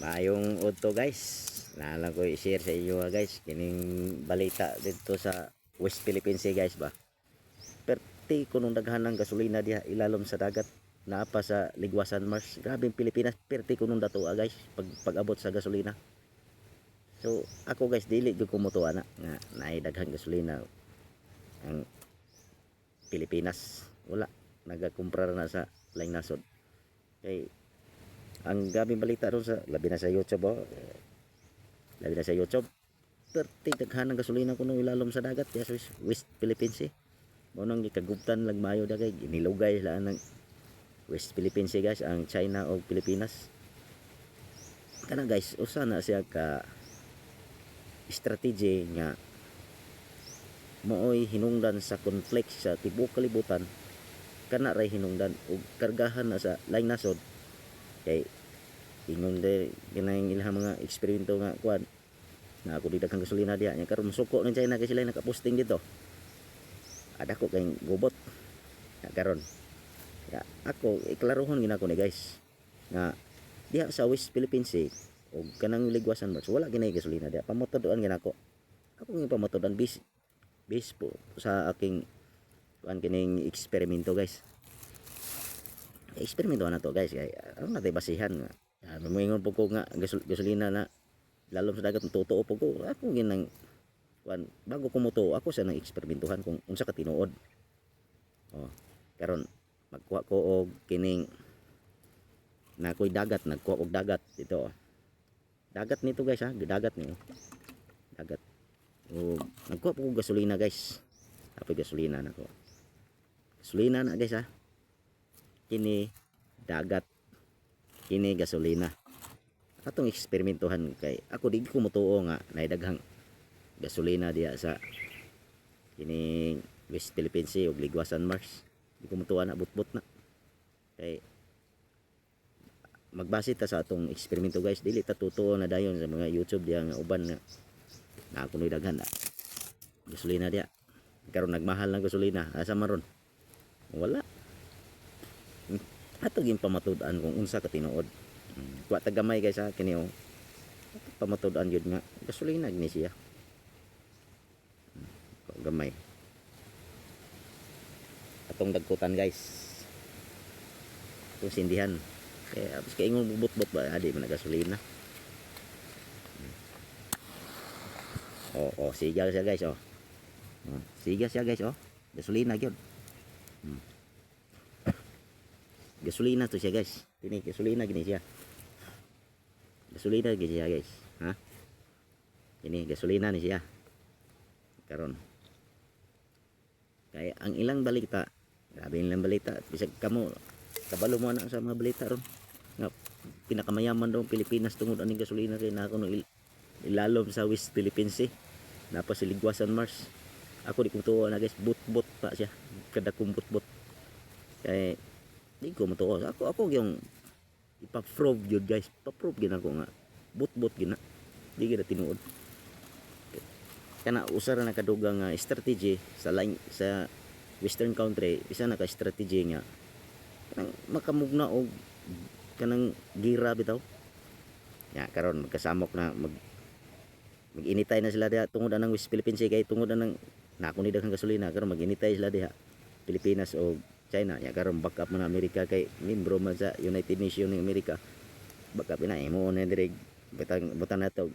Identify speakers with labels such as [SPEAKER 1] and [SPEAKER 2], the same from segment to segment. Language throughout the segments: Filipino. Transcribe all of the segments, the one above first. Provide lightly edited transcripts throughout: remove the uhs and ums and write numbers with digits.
[SPEAKER 1] Maayong udto guys. Naalang ko i-share sa inyo guys. Kining balita dito sa West Philippines guys ba. Perti ko nung daghan ng gasolina diha ilalom sa dagat. Naapa sa Ligwasan Mars. Grabe ang Pilipinas. Perti ko nung dato guys. Pag-abot sa gasolina. So ako guys dili gyud ko motuwa na nga naay daghang gasolina ang Pilipinas. Wala. Nagakumpra na sa laing nasod. Kay ang gabing balita ron sa labi na sa YouTube labi na sa YouTube perti daghan ng gasolina kuno ilalom sa dagat ya sa West Philippines mo nang gikagubtan lag maayo dagay ginilugay laan ng West Philippines guys ang China o Pilipinas kana guys usa na siya ka strategy nga mooy hinungdan sa conflict sa tibuok kalibutan kana ray hinungdan ug kargahan na sa laing nasod kay ingon de kinang ilang mga eksperimento nga kuan na ako di daghang gasolina diha nya karon musuko ng China kay sila nakaposting dito ada ko kay gubot ya karon ya ako iklarohon gina ko ni guys nga diha sa West Philippines o kanang Ligwasan Mars wala ginay gasolina diha pamotodan gina ko ako nga pamotodan base po sa aking kuan kining eksperimento guys eksperimento na to guys kay ang natay basihan nga mamingon po ko nga gasolina na lalom sa dagat totoo po ko ako ginang kuan bago ko moto ako sa nang eksperimentuhan kung unsa ka tinuod oh karon magkuha ko og kining na koy dagat nagkuha og dagat dito dagat nito guys ha dagat ni dagat o nagkuha po og gasolina guys apoy gasolina nako gasolina na guys ha kini dagat kini gasolina atong eksperimentuhan kay ako di ko motuo nga naidaghang gasolina diya sa kini West Philippines ug Ligwasan Mars di ko motuo na butbot na kay magbase ta sa atong eksperimento guys dili ta totoo na dayon sa mga YouTube diya nga uban na ako daghan na gasolina diya karon nagmahal ng gasolina asa maron wala ato gyud pamatud-an kung unsa ka tinuod kuha ta gamay guys ha kini pamatud-an gyud nga gasolina gini siya gamay atong dagkutan guys atong sindihan kaya apos kay ingon bubot-bot ba adi man gasolina siga siya guys siga siya guys gasolina gyud gasolina to siya guys ini gasolina gini siya gasolina gini siya guys ha ini gasolina ni siya karon kaya ang ilang balita grabe ilang balita bisag kamo kabalo mo na sa mga balita ron nga pinakamayaman daw Pilipinas tungod aning gasolina kay na kuno ilalom sa West Philippines napa si Ligwasan Mars ako di ko tuwa na guys bot pa siya kada kumbot kay di ko matuo ako yung ipa-prove yun guys pa-prove gina ko nga bot gina di gina tinuod kana usara na kadugang strategy sa western country isa na ka strategy nga kanang makamugna og kanang gira bitaw ya karon magkasamok na mag-initay na sila diha tungod anang West Philippines kay tungod anang nako ni daghang gasolina karon mag-initay sila diha Pilipinas o China ya karon backup man Amerika kay membro man sa United Nations ng Amerika backup na imo na diri butang nato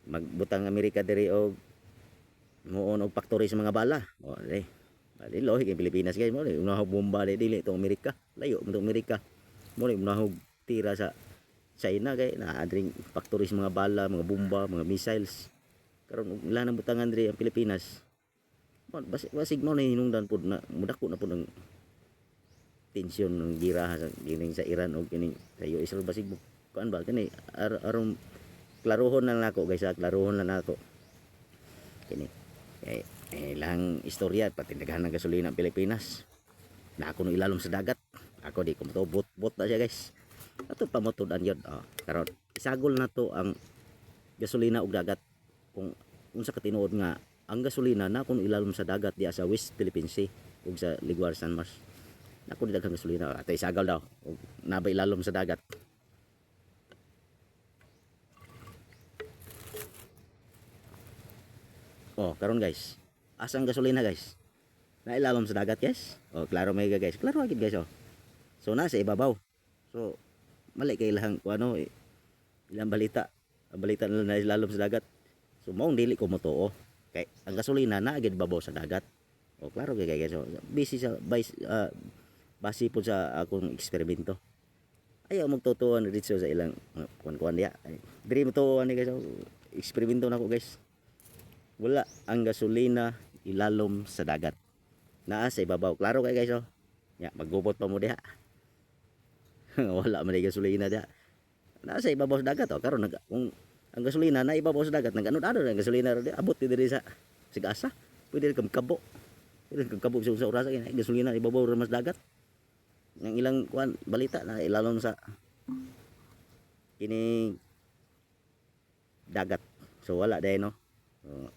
[SPEAKER 1] magbutang Amerika diri og muon og factory sa mga bala dili lohi kay Pilipinas guys mo unahog bomba dili to Amerika layo mo to Amerika mo unahog tira sa China kay na adring factory sa mga bala mga bomba mga missiles karon ilan ang butangan diri ang Pilipinas basig mo na hinungdan pud na mudako na pud ang tensyon ng gira sa gining sa Iran o gining sa US basig kuan ba kani aron klarohon na nako guys klarohon na nako kini ilang istorya pati daghan ng gasolina ang Pilipinas na ako no ilalom sa dagat ako di ko bot na siya guys ato pamotud-an yun karon isagol na to ang gasolina ug dagat kung unsa ka tinuod nga ang gasolina na kung ilalom sa dagat diya sa West Philippines ug sa Ligwasan Mars ako di daghang gasolina atay sagal daw ug nabay ilalom sa dagat Oh, karon guys. Asang gasolina guys? Nailalom sa dagat guys. Oh, klaro may guys. Klaro agad guys oh. So nasa ibabaw. So mali kay ilang ano ilang balita. Ang balita nila na ilalom sa dagat. So maong dili ko motuo. Kay ang gasolina na agad babaw sa dagat. Oh, klaro kay guys. So, busy sa base po sa akong eksperimento. Ayaw magtutuan dito sa ilang kuan-kuan diya. Diri mo tuon ni guys. So, eksperimento na ko guys. Wala ang gasolina ilalom sa dagat. Naa sa ibabaw. Klaro kay guys oh. Ya, maggubot pa mo diha. Wala man ay gasolina diha. Naa sa ibabaw sa dagat oh. Karon kung ang gasolina na ibabaw sa dagat nag-ano-ano ang gasolina ro abot diri sa sigasa. Pwede kang kabo. Pwede kang kabo sa oras kay gasolina ibabaw ra mas dagat. Yang ilang kuan balita na ilalom sa kini dagat. So wala day no. So,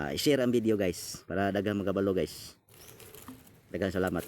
[SPEAKER 1] i-share ang video guys para daghang magabalo guys. Daghang salamat.